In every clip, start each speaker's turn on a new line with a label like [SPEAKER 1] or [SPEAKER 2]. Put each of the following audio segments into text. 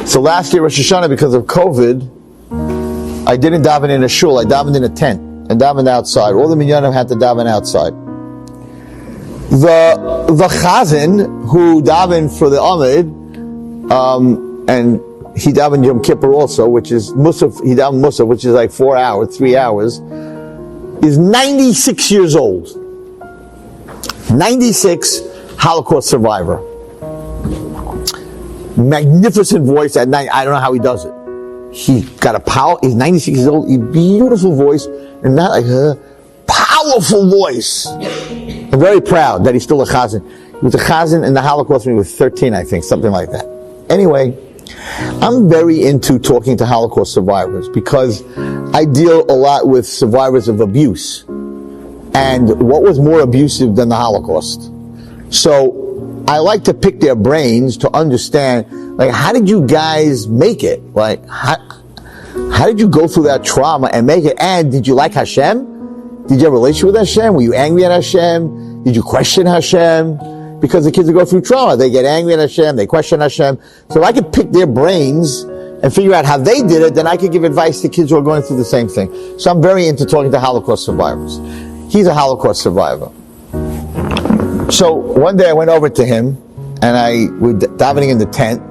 [SPEAKER 1] So last year, Rosh Hashanah, because of COVID, I didn't daven in a shul. I davened in a tent and davened outside. All the minyanim had to daven outside. The chazan who davened for the Amid, and he davened Yom Kippur also, which is Musaf. He davened Musaf, which is like 4 hours, 3 hours. Is 96 years old. 96, Holocaust survivor. Magnificent voice at night. I don't know how he does it. He got a power. He's 96 years old. A beautiful voice, and not like a powerful voice. I'm very proud that he's still a chazan. He was a chazan in the Holocaust when he was 13, I think, something like that. Anyway, I'm very into talking to Holocaust survivors because I deal a lot with survivors of abuse. And what was more abusive than the Holocaust? So I like to pick their brains to understand, like, how did you guys make it? Like, how did you go through that trauma and make it? And did you like Hashem? Did you have a relationship with Hashem? Were you angry at Hashem? Did you question Hashem? Because the kids that go through trauma, they get angry at Hashem, they question Hashem. So if I could pick their brains and figure out how they did it, then I could give advice to kids who are going through the same thing. So I'm very into talking to Holocaust survivors. He's a Holocaust survivor. So one day I went over to him, and I was davening in the tent,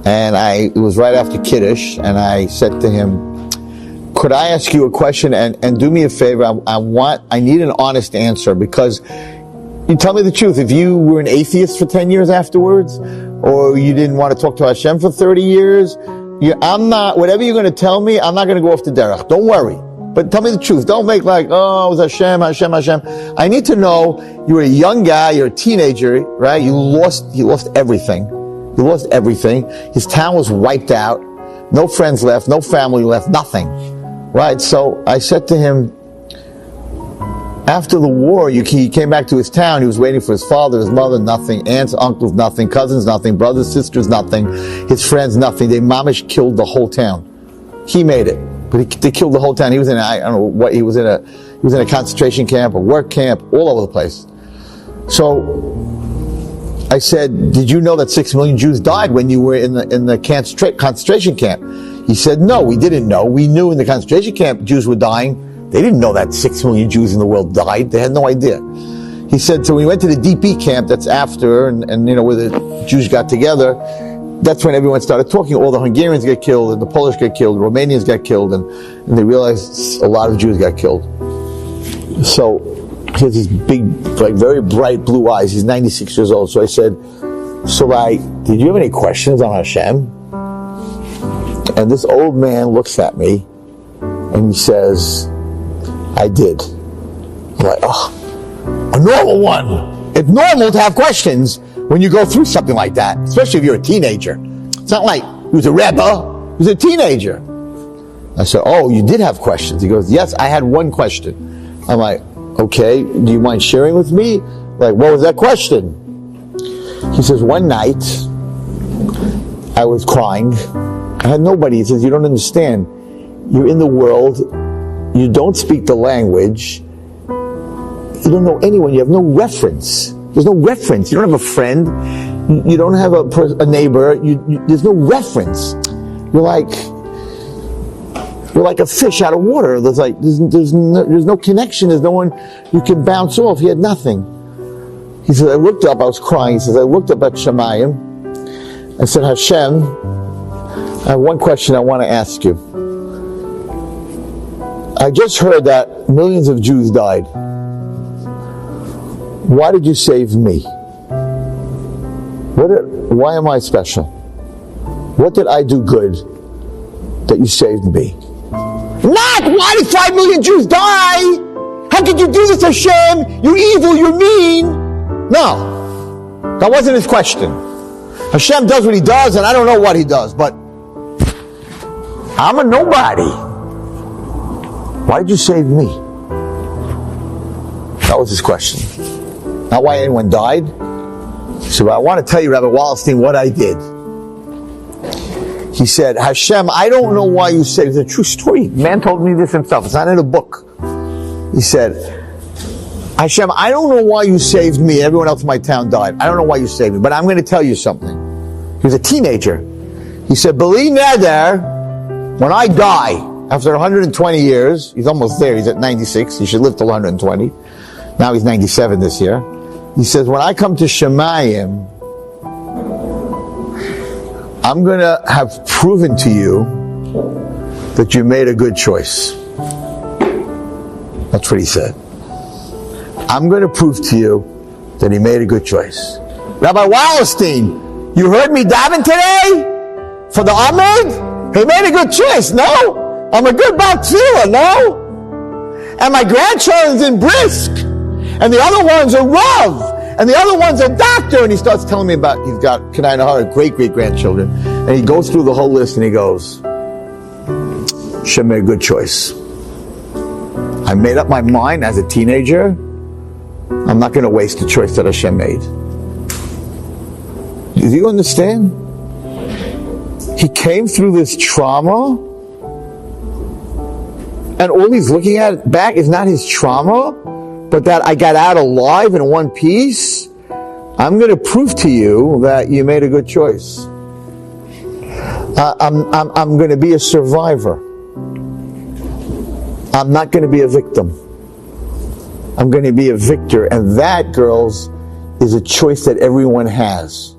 [SPEAKER 1] and it was right after Kiddush, and I said to him, could I ask you a question, and do me a favor, I need an honest answer, because you tell me the truth. If you were an atheist for 10 years afterwards, or you didn't want to talk to Hashem for 30 years, whatever you're going to tell me, I'm not going to go off the derech. Don't worry. But tell me the truth. Don't make like, oh, it was Hashem, Hashem, Hashem. I need to know, you were a young guy, you're a teenager, right? You lost everything. You lost everything. His town was wiped out. No friends left, no family left, nothing. Right? So I said to him, after the war, he came back to his town. He was waiting for his father, his mother, nothing. Aunts, uncles, nothing. Cousins, nothing. Brothers, sisters, nothing. His friends, nothing. They mamish killed the whole town. He made it. But they killed the whole town. He was in I don't know what, he was in a concentration camp, a work camp, all over the place. So I said, did you know that 6 million Jews died when you were in the concentration camp? He said, no, we didn't know. We knew in the concentration camp Jews were dying. They didn't know that 6 million Jews in the world died. They had no idea. He said, so when we went to the DP camp, that's after, and you know, where the Jews got together, that's when everyone started talking. All the Hungarians get killed, and the Polish get killed, the Romanians got killed, and they realized a lot of Jews got killed. So he has these big, like very bright blue eyes. He's 96 years old. So I said, did you have any questions on Hashem? And this old man looks at me and he says, I did. I'm like, oh, a normal one. It's normal to have questions when you go through something like that, especially if you're a teenager. It's not like he was a rebbe, he was a teenager. I said, oh, you did have questions. He goes, yes, I had one question. I'm like, okay, do you mind sharing with me? Like, what was that question? He says, one night, I was crying. I had nobody. He says, you don't understand. You're in the world. You don't speak the language. You don't know anyone. You have no reference. There's no reference. You don't have a friend. You don't have a neighbor. There's no reference. You're like a fish out of water. There's no connection. There's no one you can bounce off. He had nothing. He said, I looked up. I was crying. He says, I looked up at Shemayim. I said, Hashem, I have one question I want to ask you. I just heard that millions of Jews died. Why did you save me? Why am I special? What did I do good that you saved me? Not, why did 5 million Jews die? How could you do this, Hashem? You're evil, you're mean. No, that wasn't his question. Hashem does what he does, and I don't know what he does, but I'm a nobody. Why did you save me? That was his question. Not why anyone died. So I want to tell you, Rabbi Wallerstein, what I did. He said, Hashem, I don't know why you saved me. It's a true story. Man told me this himself. It's not in a book. He said, Hashem, I don't know why you saved me. Everyone else in my town died. I don't know why you saved me, but I'm going to tell you something. He was a teenager. He said, Beli neder, when I die, after 120 years, he's almost there, he's at 96, he should live till 120. Now he's 97 this year. He says, when I come to Shemayim, I'm going to have proven to you that you made a good choice. That's what he said. I'm going to prove to you that he made a good choice. Rabbi Wallerstein, you heard me daven today for the Amid? He made a good choice. No. I'm a good Baal Tefillah. No. And my grandchildren's in Brisk. And the other ones are Rav. And the other one's a doctor. And he starts telling me about, he's got Kanai Nahara, great-great-grandchildren. And he goes through the whole list and he goes, Hashem made a good choice. I made up my mind as a teenager. I'm not going to waste the choice that Hashem made. Do you understand? He came through this trauma, and all he's looking at back is not his trauma, but that I got out alive in one piece. I'm going to prove to you that you made a good choice. I'm going to be a survivor. I'm not going to be a victim. I'm going to be a victor. And that, girls, is a choice that everyone has.